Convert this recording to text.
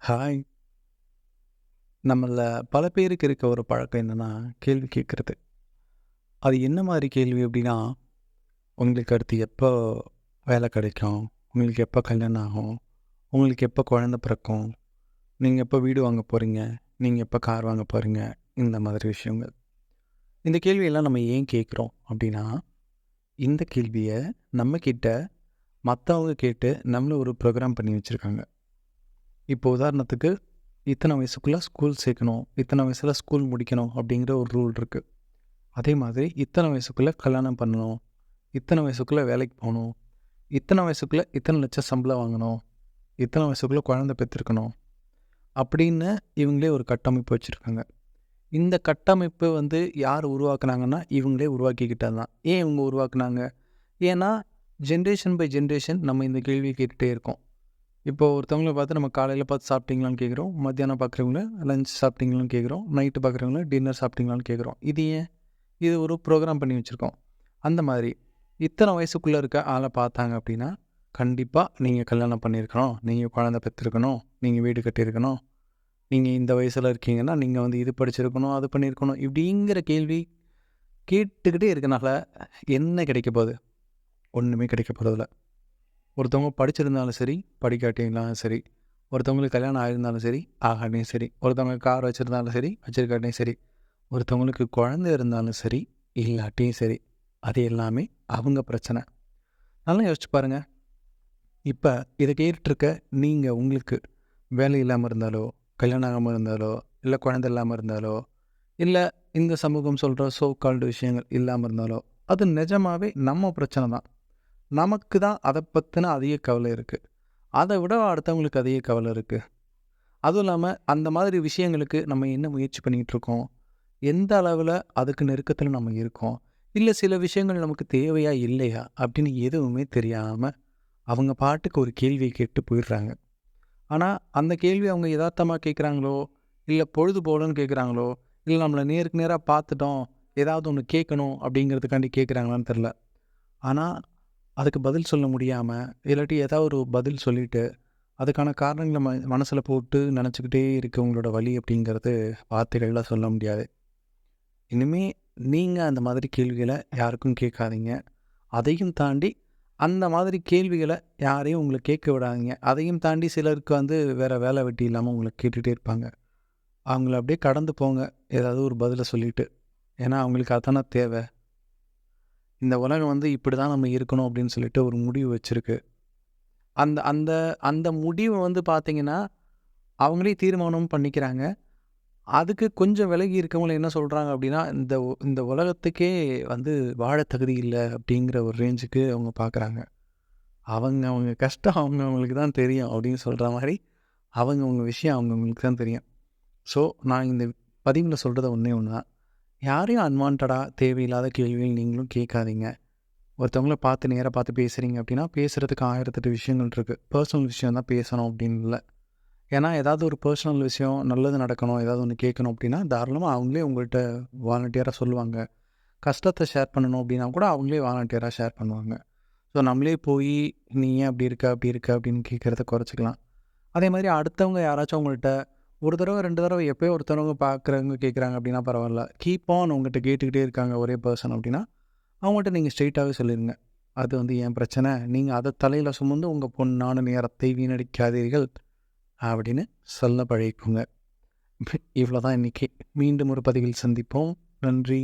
Hi! நம்மள பல பேருக்கு இருக்க ஒரு பழக்கம் என்னன்னா, கேள்வி கேட்கறது. அது என்ன மாரி கேள்வி அப்டின்னா, உங்களுக்கு அடுத்து எப்போ வேலை கிடைக்கும்? உங்களுக்கு எப்போ கல்யாணம் ஆகும்? உங்களுக்கு எப்போ குழந்த பிறக்கும்? நீங்க எப்போ வீடு வாங்க போறீங்க? நீங்க எப்போ கார் வாங்க போறீங்க? இந்த மாதிரி விஷயங்கள். இந்த கேள்வியெல்லாம் நம்ம ஏன் கேட்குறோம் அப்டின்னா, இந்த கேள்விய நம்ம கிட்ட மத்தவங்க கேட்டு நம்மள ஒரு ப்ரோகிராம் பண்ணி வச்சிருக்காங்க. இப்போ உதாரணத்துக்கு, இத்தன வயசுக்குள்ள ஸ்கூல் சேர்க்கணும், இத்தன வயசுல ஸ்கூல் முடிக்கணும் அப்டிங்கிற ஒரு ரூல் இருக்கு. அதே மாதிரி இத்தனை வயசுக்குள்ள கல்யாணம் பண்ணணும், இத்தனை வயசுக்குள்ள வேலைக்கு போகணும், இத்தனை வயசுக்குள்ள இத்தனை லட்சம் சம்பளம் வாங்கணும், இத்தனை வயசுக்குள்ள குழந்தை பெற்றிருக்கணும் அப்படின்னு இவங்களே ஒரு கட்டமைப்பு வச்சுருக்காங்க. இந்த கட்டமைப்பு வந்து யார் உருவாக்குனாங்கன்னா, இவங்களே உருவாக்கிக்கிட்டது தான். ஏன் இவங்க உருவாக்குனாங்க? ஏன்னா, ஜென்ரேஷன் பை ஜென்ரேஷன் நம்ம இந்த கேள்விய கேட்டுட்டே இருக்கோம். இப்போ ஒருத்தவங்கள பார்த்து நம்ம காலையில பார்த்து சாப்பிட்டீங்களான்னு கேட்குறோம், மத்தியானம் பார்க்குறவங்கள லஞ்ச் சாப்பிட்டீங்களான்னு கேட்குறோம், நைட்டு பார்க்குறவங்கள டின்னர் சாப்பிட்டீங்களான்னு கேட்குறோம். இது ஏன்? இது ஒரு ப்ரோகிராம் பண்ணி வச்சுருக்கோம். அந்த மாதிரி இத்தனை வயசுக்குள்ள இருக்க ஆள பார்த்தாங்க அப்படின்னா, கண்டிப்பா நீங்க கல்யாணம் பண்ணியிருக்கணும், நீங்க குழந்தை பெத்திருக்கணும், நீங்க வீடு கட்டியிருக்கணும், நீங்க இந்த வயசுல இருக்கீங்கன்னா, நீங்க வந்து இது படிச்சிருக்கணும், அது பண்ணியிருக்கணும். இப்படிங்கிற கேள்வி கேட்டுக்கிட்டே இருக்கனால என்ன கிடைக்க போகுது? ஒண்ணுமே கிடைக்க போறதில்ல. ஒருத்தவங்க படிச்சிருந்தாலும் சரி, படிக்காட்டியிருந்தாலும் சரி, ஒருத்தவங்களுக்கு கல்யாணம் ஆயிருந்தாலும் சரி, ஆகாட்டியும் சரி, ஒருத்தவங்க கார் வச்சிருந்தாலும் சரி, வச்சிருக்காட்டியும் சரி, ஒருத்தவங்களுக்கு குழந்தை இருந்தாலும் சரி, இல்லாட்டியும் சரி, அது எல்லாமே அவங்க பிரச்சனை. நல்லா யோசிச்சு பாருங்க. இப்ப இத கேட்டுட்ருக்க நீங்க உங்களுக்கு வேலை இல்லாம இருந்தாலோ, கல்யாணம் ஆகாம இருந்தாலோ, இல்ல குழந்தை இல்லாம இருந்தாலோ, இல்ல இந்த சமூகம் சொல்ற சோ கால்டு விஷயங்கள் இல்லாம இருந்தாலோ, அது நிஜமாவே நம்ம பிரச்சனை தான். நமக்கு தான் அத பத்தின அதிக கவலை இருக்கு. அத விட அடுத்தவங்களுக்கு அதிக கவலை இருக்கு. அதுவும் இல்லாம அந்த மாதிரி விஷயங்களுக்கு நம்ம என்ன முயற்சி பண்ணிக்கிட்டு இருக்கோம்? எந்த அளவுல அதுக்கு நெருக்கத்துல நம்ம இருக்கோம்? இல்ல சில விஷயங்கள் நமக்கு தேவையா? இல்லையா? அப்படின்னு எதுவுமே தெரியாம, அவங்க பாட்டுக்கு ஒரு கேள்விய கேட்டு போயிடுறாங்க. ஆனா, அந்த கேள்வி அவங்க எதார்த்தமா கேட்குறாங்களோ, இல்ல பொழுது போகலன்னு கேட்குறாங்களோ, இல்ல நம்மள நேருக்கு நேரா பார்த்துட்டோம், ஏதாவது ஒண்ணு கேட்கணும் அப்படிங்கிறதுக்காண்டி கேட்குறாங்களான்னு தெரியல. ஆனா, அதுக்கு பதில் சொல்ல முடியாம, இல்லாட்டி ஏதாவது ஒரு பதில் சொல்லிட்டு, அதுக்கான காரணங்கள மனசுல போட்டு நெனச்சுக்கிட்டே இருக்கவங்களோட வலி அப்படிங்கிறது வார்த்தைகள்ல சொல்ல முடியாது. இனிமே நீங்க அந்த மாதிரி கேள்விகள யாருக்கும் கேட்காதீங்க. அதையும் தாண்டி அந்த மாதிரி கேள்விகள யாரையும் உங்கள கேட்க விடாதீங்க. அதையும் தாண்டி சிலருக்கு வந்து வேற வேல வெட்டி இல்லாம உங்கள கேட்டுட்டே இருப்பாங்க. அவங்கள அப்படியே கடந்து போங்க. ஏதாவது ஒரு பதில சொல்லிட்டு. ஏன்னா அவங்களுக்கு அதானே தேவ. இந்த உலகம் வந்து இப்படிதான் நம்ம இருக்கணும் அப்படின்னு சொல்லிட்டு ஒரு முடிவு வச்சிருக்கு. அந்த அந்த அந்த முடிவு வந்து பார்த்தீங்கன்னா, அவங்களே தீர்மானம் பண்ணிக்கிறாங்க. அதுக்கு கொஞ்சம் விலகி இருக்கவங்க என்ன சொல்றாங்க அப்படின்னா, இந்த உலகத்துக்கே வந்து வாழ தகுதி இல்ல அப்படிங்கிற ஒரு ரேஞ்சுக்கு அவங்க பார்க்குறாங்க. அவங்க கஷ்டம் அவங்களுக்கு தான் தெரியும் அப்படின்னு சொல்ற மாரி, அவங்கவங்க விஷயம் அவங்கவங்களுக்கு தான் தெரியும். ஸோ, நான் இந்த பதிவுல சொல்றது ஒண்ணே ஒண்ணு தான். யாரையும் அன்வான்டடா தேவையில்லாத கேள்விகள் நீங்களும் கேட்காதீங்க. ஒருத்தவங்கள பார்த்து நேரா பார்த்து பேசுறீங்க அப்படின்னா, பேசுறதுக்கு 1008 விஷயங்கள் இருக்கு. பர்சனல் விஷயம் தான் பேசணும் அப்படின்னு இல்ல. ஏன்னா, ஏதாவது ஒரு பர்சனல் விஷயம் நல்லது நடக்கணும், ஏதாவது ஒண்ணு கேட்கணும் அப்படின்னா, தாராளமா அவங்களே உங்கள்ட்ட வாலண்டியரா சொல்லுவாங்க. கஷ்டத்த ஷேர் பண்ணணும் அப்படின்னா கூட அவங்களே வாலண்டியரா ஷேர் பண்ணுவாங்க. ஸோ, நம்மளே போயி, "நீ ஏன் அப்படி இருக்க, அப்படி இருக்க?" அப்படின்னு கேட்கறத குறைச்சுக்கலாம். அதே மாரி அடுத்தவங்க யாராச்சும் உங்கள்ட்ட 1 தடவ, 2 தடவ எப்பயோ ஒருத்தவங்க பார்க்குறவங்க கேட்குறாங்க அப்படின்னா பரவால்ல. கீப் ஆன் உங்கள்ட்ட கேட்டுக்கிட்டே இருக்காங்க ஒரே பெர்சன் அப்படின்னா, அவங்கள்ட்ட நீங்க ஸ்ட்ரெயிட்டாவே சொல்லிருங்க. அது வந்து என் பிரச்சனை. நீங்க அத தலையில சுமந்து உங்க பொன்னான நேரத்தை வீணடிக்காதீர்கள் அப்படின்னு சொல்ல பழகிக்கோங்க. இவ்வளோதான் இன்னைக்கு. மீண்டும் ஒரு பதிவில் சந்திப்போம். நன்றி.